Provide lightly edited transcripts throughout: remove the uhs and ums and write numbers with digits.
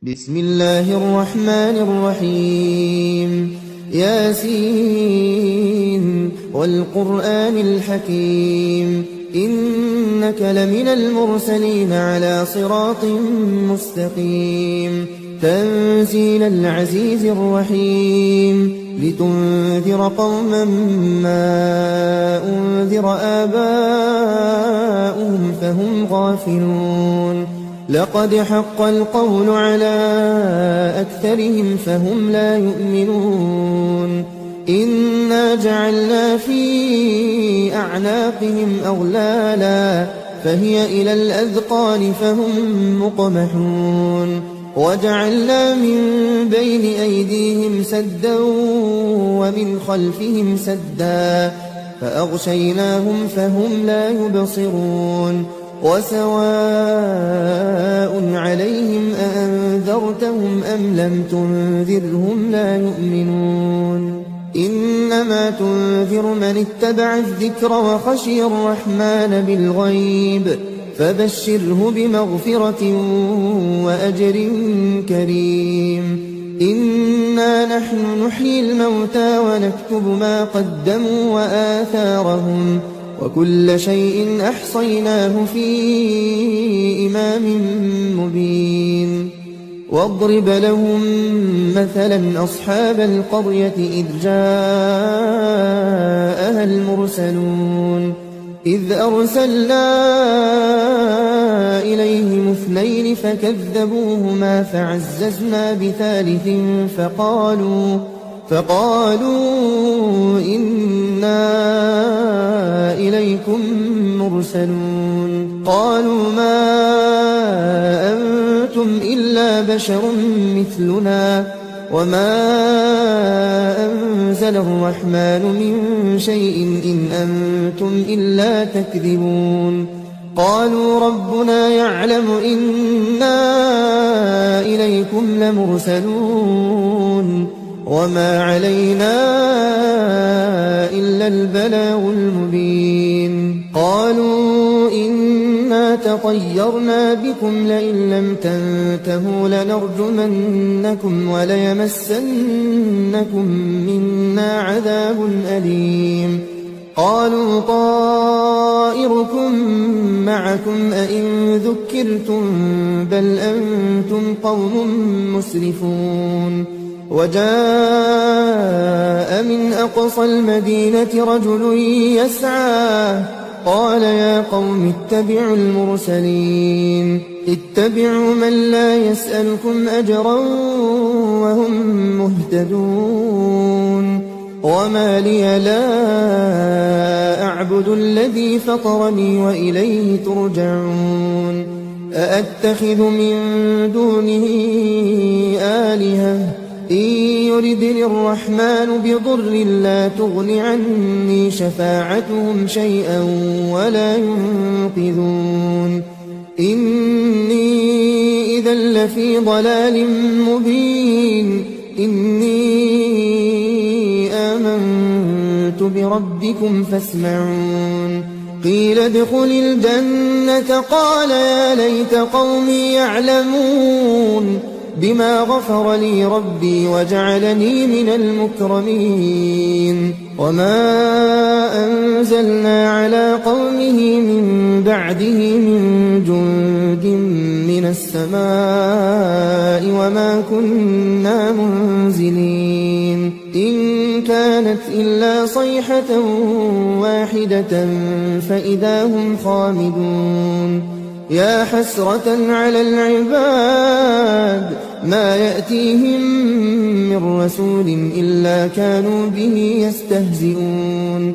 بسم الله الرحمن الرحيم ياسين والقرآن الحكيم إنك لمن المرسلين على صراط مستقيم تنزيل العزيز الرحيم لتنذر قوما ما أنذر آباؤهم فهم غافلون لقد حق القول على أكثرهم فهم لا يؤمنون إنا جعلنا في أعناقهم أغلالا فهي إلى الأذقان فهم مقمحون وجعلنا من بين أيديهم سدا ومن خلفهم سدا فأغشيناهم فهم لا يبصرون وسواء عليهم أأنذرتهم أم لم تنذرهم لا يؤمنون إنما تنذر من اتبع الذكر وخشي الرحمن بالغيب فبشره بمغفرة وأجر كريم إنا نحن نحيي الموتى ونكتب ما قدموا وآثارهم وكل شيء أحصيناه في إمام مبين واضرب لهم مثلا أصحاب القرية إذ جاءها المرسلون إذ أرسلنا إليهم اثنين فكذبوهما فعززنا بثالث فقالوا إنا إليكم مرسلون قالوا ما أنتم إلا بشر مثلنا وما أنزل الرحمن من شيء إن أنتم إلا تكذبون قالوا ربنا يعلم إنا إليكم لمرسلون وما علينا إلا البلاغ المبين قالوا إنا تطيرنا بكم لئن لم تنتهوا لنرجمنكم وليمسنكم منا عذاب أليم قالوا طائركم معكم أئن ذكرتم بل أنتم قوم مسرفون وجاء من أقصى المدينة رجل يسعى قال يا قوم اتبعوا المرسلين اتبعوا من لا يسألكم أجرا وهم مهتدون وما لي لا أعبد الذي فطرني وإليه ترجعون أأتخذ من دونه آلهة إن يردني الرحمن بضر لا تغن عني شفاعتهم شيئا ولا ينقذون إني إذا لفي ضلال مبين إني آمنت بربكم فاسمعون قيل ادخل الجنة قال يا ليت قومي يعلمون بما غفر لي ربي وجعلني من المكرمين وما أنزلنا على قومه من بعده من جند من السماء وما كنا منزلين إن كانت إلا صيحة واحدة فإذا هم خامدون يا حسرة على العباد ما يأتيهم من رسول إلا كانوا به يستهزئون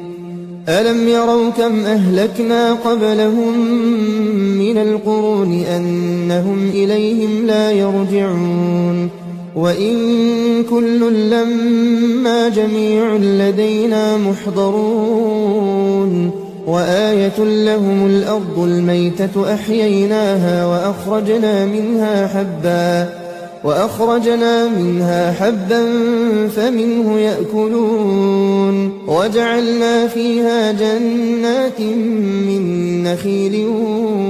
ألم يروا كم أهلكنا قبلهم من القرون أنهم إليهم لا يرجعون وإن كل لما جميع لدينا محضرون وآية لهم الأرض الميتة أحييناها وأخرجنا منها حبا وأخرجنا منها حبا فمنه يأكلون وجعلنا فيها جنات من نخيل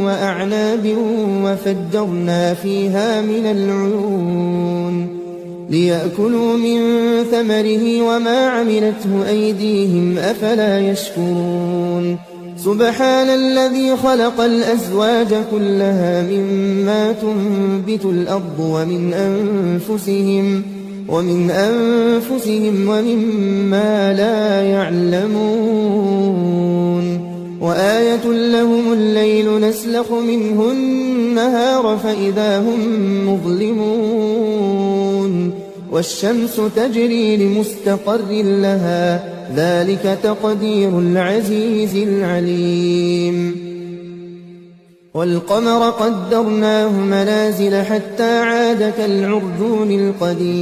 وأعناب وفجرنا فيها من العيون ليأكلوا من ثمره وما عملته أيديهم أفلا يشكرون سبحان الذي خلق الأزواج كلها مما تنبت الأرض ومن أنفسهم ومما لا يعلمون وآية لهم الليل نسلخ منه النهار فإذا هم مظلمون والشمس تجري لمستقر لها ذلك تقدير العزيز العليم والقمر قدرناه منازل حتى عاد كالعرجون القديم